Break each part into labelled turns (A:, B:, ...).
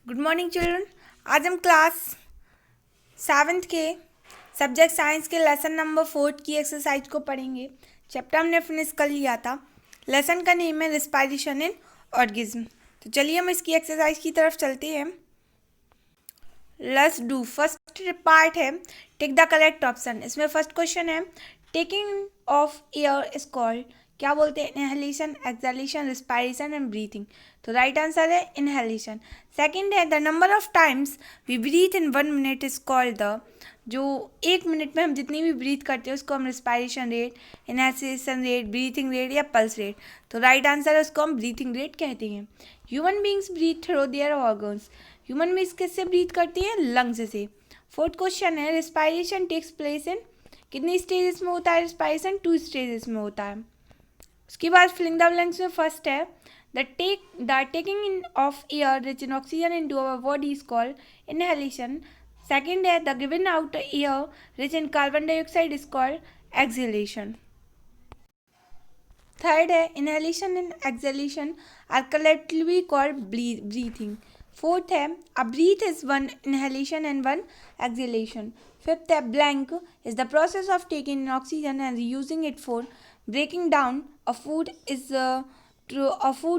A: Good morning children. आज हम class 7th के सब्जेक्ट साइंस के लेसन नंबर 4 की एक्सरसाइज को पढ़ेंगे। चैप्टर हमने फिनिश कर लिया था। लेसन का नेम है रेस्पिरेशन इन ऑर्गेनिज्म। तो चलिए हम इसकी एक्सरसाइज की तरफ चलते हैं। Let's do. फर्स्ट पार्ट है टेक द करेक्ट ऑप्शन। इसमें फर्स्ट क्वेश्चन है taking of air is called, क्या बोलते हैं? Inhalation, exhalation, respiration and breathing. तो राइट आंसर है इनहेलेशन। सेकंड है the number of times we breathe in 1 minute is called the, जो 1 minute में हम जितनी भी ब्रीथ करते हैं उसको हम respiration rate, inhalation rate, breathing rate या पल्स रेट। तो राइट आंसर है उसको हम ब्रीथिंग रेट कहते हैं। Human beings breathe through their organs, human beings किससे ब्रीथ करती हैं? लंग्स से। फोर्थ क्वेश्चन है रेस्पिरेशन टेक्स प्लेस इन, कितनी स्टेजेस में होता है रेस्पिरेशन? 2 स्टेजेस में होता है। उसके बाद फिलिंग द ब्लैंक्स में फर्स्ट है the taking in of air rich in oxygen into our body is called inhalation. Second है the given out air rich in carbon dioxide is called exhalation. Third है inhalation and exhalation are collectively called breathing. Fourth है a breath is 1 inhalation and 1 exhalation. Fifth है blank is the process of taking in oxygen and using it for breaking down a food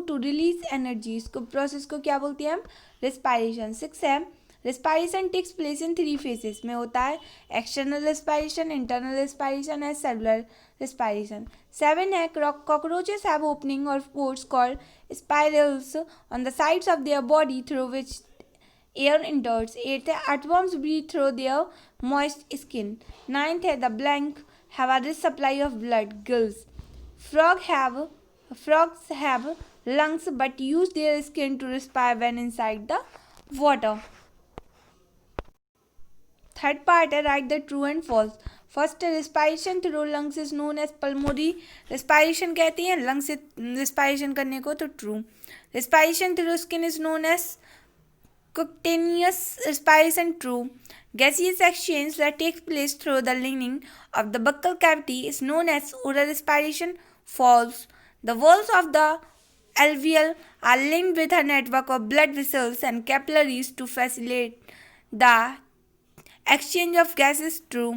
A: to release energy. इसको process को क्या बोलते हैं हम? Respiration. Six है respiration takes place in 3 phases में होता है, external respiration, internal respiration and cellular respiration. 7 है cockroaches have opening or pores called spirals on the sides of their body through which air enters. 8 है earthworms breathe through their moist skin. 9th है the blank have a rich supply of blood, gills. Frogs have lungs but use their skin to respire when inside the water. Third part है right the true and false. First respiration through lungs is known as pulmonary respiration कहती हैं lungs से respiration करने को, तो true. Respiration through skin is known as cutaneous respiration, true. Gaseous exchange that takes place through the lining of the buccal cavity is known as oral respiration, false. The walls of the alveoli are linked with a network of blood vessels and capillaries to facilitate the exchange of gases, true.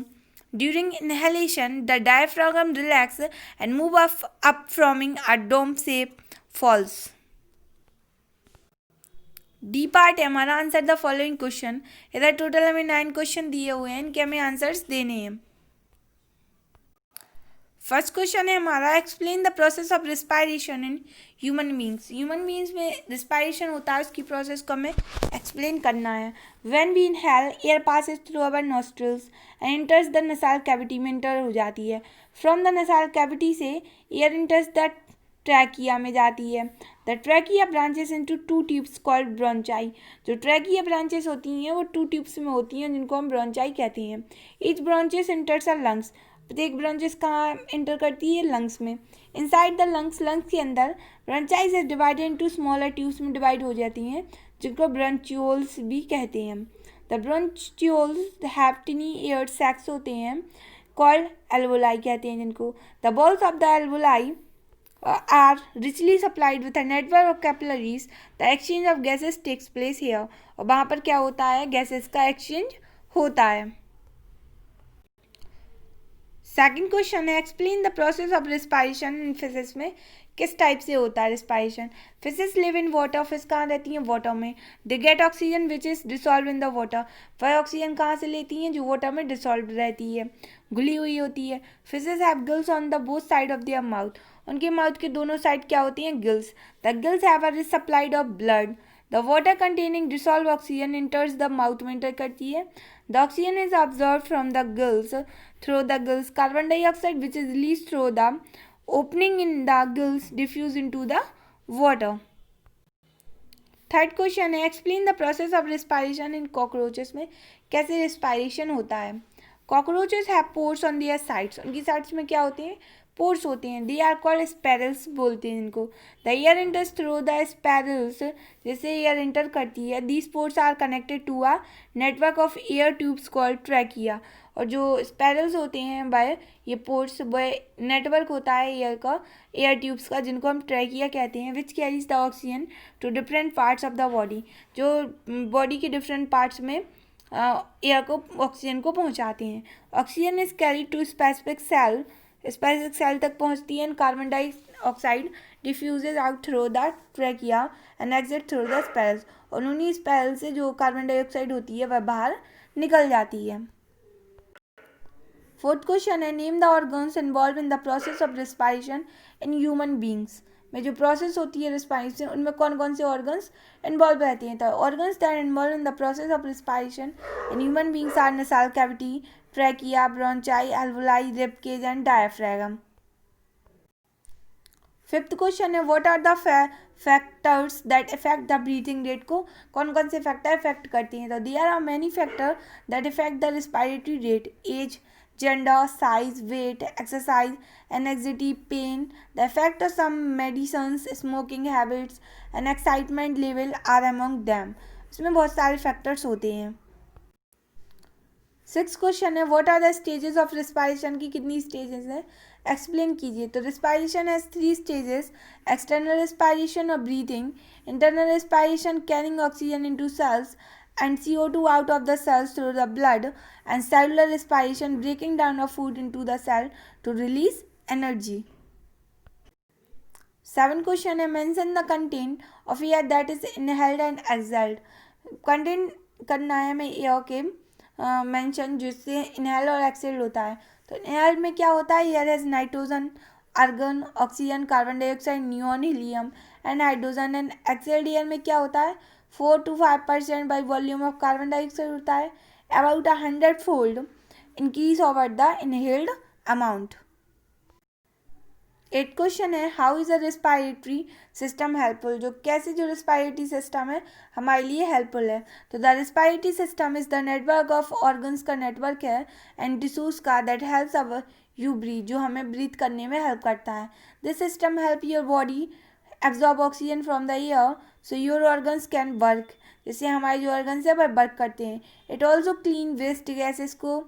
A: During inhalation, the diaphragm relaxes and moves up forming a dome shape, false. D part है हमारा answer the following question. इधर total हमें 9 question दिए हुए हैं, इनके हमें answers देने हैं। फर्स्ट क्वेश्चन है हमारा explain the process of respiration in human beings. Human beings में रेस्पायरेशन होता है, उसकी प्रोसेस को हमें एक्सप्लेन करना है। When we inhale air passes through our nostrils and enters the nasal cavity में एंटर हो जाती है। फ्रॉम द नसाल कैविटी से एयर एंटर्स द ट्रैकिया में जाती है। The trachea branches into 2 tubes called bronchi. जो ट्रैकिया ब्रांचेस होती हैं वो 2 ट्यूब्स में होती हैं जिनको हम ब्रोंचाई कहते हैं। Each branches enters our lungs, प्रत्येक ब्रांचेस कहाँ एंटर करती है? लंग्स में। इनसाइड द लंग्स, लंग्स के अंदर bronchi is divided into smaller tubes में डिवाइड हो जाती हैं जिनको ब्रांचियोल्स भी कहते हैं। The bronchioles have tiny air sacs होते हैं कॉल्ड एल्वोलाई कहते हैं जिनको। The walls of the alveoli are richly supplied with a network of capillaries. The exchange of gases takes place here. और वहाँ पर क्या होता है? गैसेस का एक्सचेंज होता है। सेकंड क्वेश्चन है explain the process of respiration in fishes में किस टाइप से होता है respiration. Fishes live in water, fish कहाँ रहती हैं? वाटर में। They get oxygen which is dissolve in the water, वह ऑक्सीजन कहाँ से लेती हैं? जो वाटर में डिसॉल्व रहती है, घुली हुई होती है। Fishes have gills on the both side of their mouth, उनके माउथ के दोनों साइड क्या होती हैं? Gills. The gills have a rich supply of blood. The water containing dissolve oxygen enters the mouth में इंटर करती है। The oxygen is observe from the gills through the gills. Carbon dioxide which is release through the opening in the gills diffuse into the water. Third question है explain the process of respiration in cockroaches में कैसे respiration होता है। Cockroaches have pores on their sides, उनकी sides में क्या होते हैं? पोर्स होते हैं। दे आर कॉल्ड स्पैरल्स बोलते हैं इनको। The air enters through the spiracles, जैसे एयर एंटर करती है। These pores are connected to a network of air tubes called trachea, और जो स्पैरल्स होते हैं बाय ये पोर्ट्स बाय नेटवर्क होता है एयर का, एयर ट्यूब्स का, जिनको हम ट्रैकिया कहते हैं, which carries the oxygen to different parts of the body, जो बॉडी के डिफरेंट पार्ट्स में एयर को, ऑक्सीजन को पहुंचाते हैं। Oxygen is carried to specific cell तक पहुंचती है, carbon dioxide diffuses out through the trachea and exit through the spells, और उन्हीं स्पेल से जो कार्बन डाइऑक्साइड होती है वह बाहर निकल जाती है। फोर्थ क्वेश्चन है, name the organs involve in the process of respiration in human beings, में जो प्रोसेस होती है रिस्पायरेशन उनमें कौन कौन से ऑर्गन्स इन्वॉल्व रहते हैं। तो organs that involve in the process of respiration in human beings are nasal cavity, trachea, bronchi, alveoli, rib cage and diaphragm. Fifth question है, what are the factors that effect the breathing rate, को कौन कौन से factor effect करते हैं। तो there are many factor that effect the respiratory rate, age, gender, size, weight, exercise, anxiety, pain, the effect of some medicines, smoking habits and excitement level are among them। इसमें बहुत सारे factors होते हैं। Six question है, what are the stages of respiration, की कितनी stages है, explain कीजिए। तो respiration has 3 stages, external respiration और breathing, internal respiration carrying oxygen into cells and CO2 out of the cells through the blood, and cellular respiration breaking down of food into the cell to release energy। 7 question है, mention the content of air that is inhaled and exhaled, content करना है हमें air के mention जिससे inhale और exhale होता है। तो इनहेल में क्या होता है, air has nitrogen, argon, oxygen, carbon dioxide, neon, helium and hydrogen, and exhaled air में क्या होता है, 4 to 5% by volume of carbon dioxide होता है, about 100-fold increase over the inhaled amount. 8 question है, how is a respiratory system helpful, जो कैसे जो रिस्पायरेटरी सिस्टम है हमारे लिए हेल्पफुल है। तो the respiratory system is the network of organs का नेटवर्क है एंड टिश्यूज का that helps our you breathe, जो हमें ब्रीथ करने में हेल्प करता है। This system help your body absorb oxygen from the air so your organs can work, जिससे हमारे जो ऑर्गन्स है वह वर्क करते हैं। It also clean waste gases को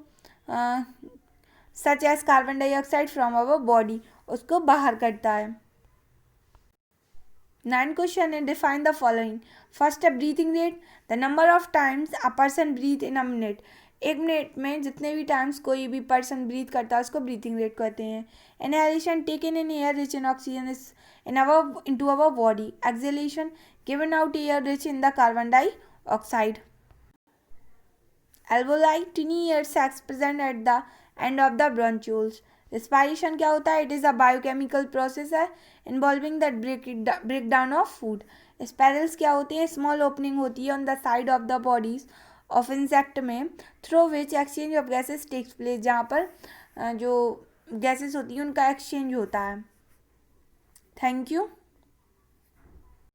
A: such as carbon dioxide from our body, उसको बाहर करता है। 9 क्वेश्चन है, डिफाइन द फॉलोइंग। फर्स्ट है breathing rate, the number of times a person breathe in a minute, 1 minute में जितने भी टाइम्स कोई भी पर्सन ब्रीथ करता है उसको ब्रीथिंग रेट कहते हैं। Inhalation, taken in air rich in oxygen is into our body। Exhalation, given out air rich in the carbon dioxide। Alveoli, tiny air sacs present at the end of the bronchioles। Respiration क्या होता है, it is a biochemical process है involving the breakdown of food। Spirals क्या होते हैं, small opening होती है on the side of the bodies of insect में, through which exchange of gases takes place, जहाँ पर जो gases होती हैं उनका exchange होता है। Thank you.